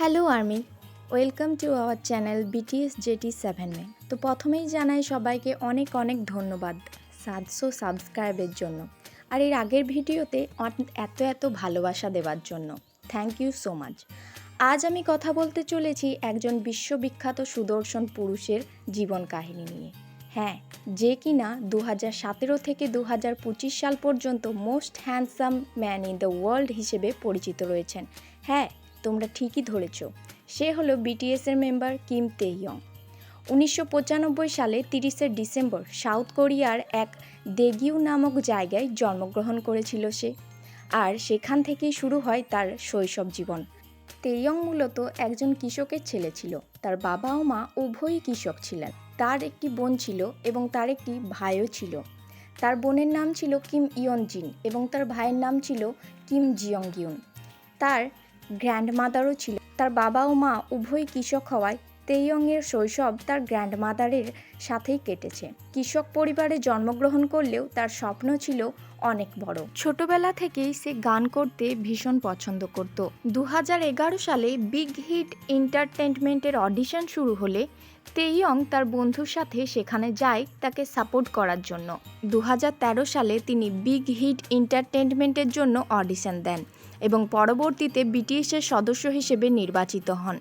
Hello army, welcome to our channel BTS jetty 7 মে। তো প্রথমেই জানাই সবাইকে অনেক অনেক ধন্যবাদ 700 সাবস্ক্রাইবের জন্য, আর এর আগের ভিডিওতে এত ভালোবাসা দেওয়ার জন্য থ্যাংক ইউ সো মাচ। আজ আমি কথা বলতে চলেছি একজন বিশ্ববিখ্যাত সুদর্শন পুরুষের জীবন কাহিনী নিয়ে। হ্যাঁ, যে কিনা 2017 থেকে 2025 সাল পর্যন্ত most handsome man in the world হিসেবে পরিচিত রয়েছেন। হ্যাঁ, তোমরা ঠিকই ধরেছ, সে হলো বিটিএসের মেম্বার কিম তেইয়ং। 1995 সালে 30শে ডিসেম্বর সাউথ কোরিয়ার এক দেগিউ নামক জায়গায় জন্মগ্রহণ করেছিল সে, আর সেখান থেকেই শুরু হয় তার শৈশব জীবন। তেইয়ং মূলত একজন কৃষকের ছেলে ছিল। তার বাবা ও মা উভয়ই কৃষক ছিলেন। তার একটি বোন ছিল এবং তার একটি ভাইও ছিল। তার বোনের নাম ছিল কিম ইয়ন জিন এবং তার ভাইয়ের নাম ছিল কিম জিয়ং গিউন। তার গ্র্যান্ডমাদারও ছিল। তার বাবা ও মা উভয়ই কৃষক হওয়ায় তেইয়ংয়ের শৈশব তার গ্র্যান্ডমাদারের সাথেই কেটেছে। কৃষক পরিবারে জন্মগ্রহণ করলেও তার স্বপ্ন ছিল অনেক বড়। ছোটবেলা থেকেই সে গান করতে ভীষণ পছন্দ করত। 2011 সালে বিগ হিট এন্টারটেনমেন্টের অডিশন শুরু হলে তেইয়ং তার বন্ধুর সাথে সেখানে যায় তাকে সাপোর্ট করার জন্য। 2013 সালে তিনি বিগ হিট এন্টারটেনমেন্টের জন্য অডিশন দেন এবং পরবর্তীতে বিটিএসের সদস্য হিসেবে নির্বাচিত হন।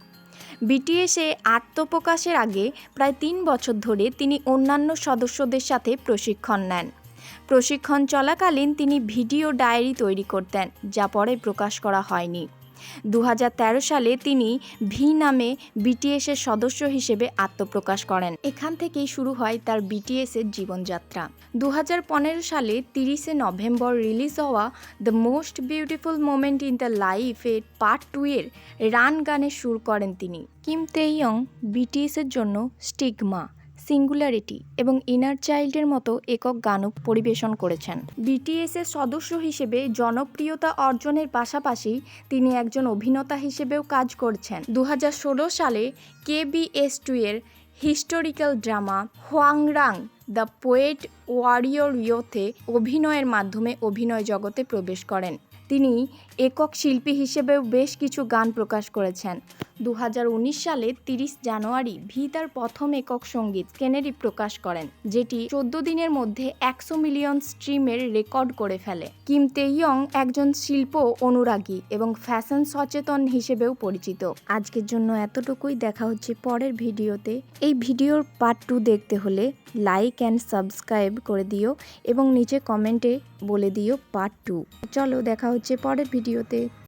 বিটিএসে আত্মপ্রকাশের আগে প্রায় 3 বছর ধরে তিনি অন্যান্য সদস্যদের সাথে প্রশিক্ষণ নেন। প্রশিক্ষণ চলাকালীন তিনি ভিডিও ডায়েরি তৈরি করতেন, যা পরে প্রকাশ করা হয়নি। 2013 সালে তিনি ভি নামে বিটিএসের সদস্য হিসেবে আত্মপ্রকাশ করেন। এখান থেকেই শুরু হয় তার বিটিএসের জীবনযাত্রা। 2015 সালে 30শে নভেম্বর রিলিজ হওয়া the most beautiful moment in the life এর পার্ট 2 এর রান গানে সুর করেন তিনি। কিম তেইয়ং বিটিএসের জন্য স্টিগমা, সিঙ্গুলারিটি এবং ইনার চাইল্ডের মতো একক গানও পরিবেশন করেছেন। বিটিএসের সদস্য হিসেবে জনপ্রিয়তা অর্জনের পাশাপাশি তিনি একজন অভিনেতা হিসেবেও কাজ করছেন। 2016 সালে KBS2 এর হিস্টোরিক্যাল ড্রামা হোয়াংরাং দ্য পোয়েট ওয়ারিয়র ইয়োতে অভিনয়ের মাধ্যমে অভিনয় জগতে প্রবেশ করেন। তিনি একক শিল্পী হিসেবেও বেশ কিছু গান প্রকাশ করেছেন। 2019 সালে 30 জানুয়ারি ভি তার প্রথম একক সঙ্গীত কেনেরি প্রকাশ করেন, যেটি 14 দিনের মধ্যে 100 মিলিয়ন স্ট্রিমের রেকর্ড করে ফেলে। কিম তেইয়ং একজন শিল্প অনুরাগী এবং ফ্যাশন সচেতন হিসেবেও পরিচিত। আজকের জন্য এতটুকুই। দেখা হচ্ছে পরের ভিডিওতে। এই ভিডিওর পার্ট 2 দেখতে হলে লাইক অ্যান্ড সাবস্ক্রাইব করে দিও এবং নিচে কমেন্টে বলে দিও পার্ট 2। চলো দেখা হচ্ছে পরের ভিডিওতে।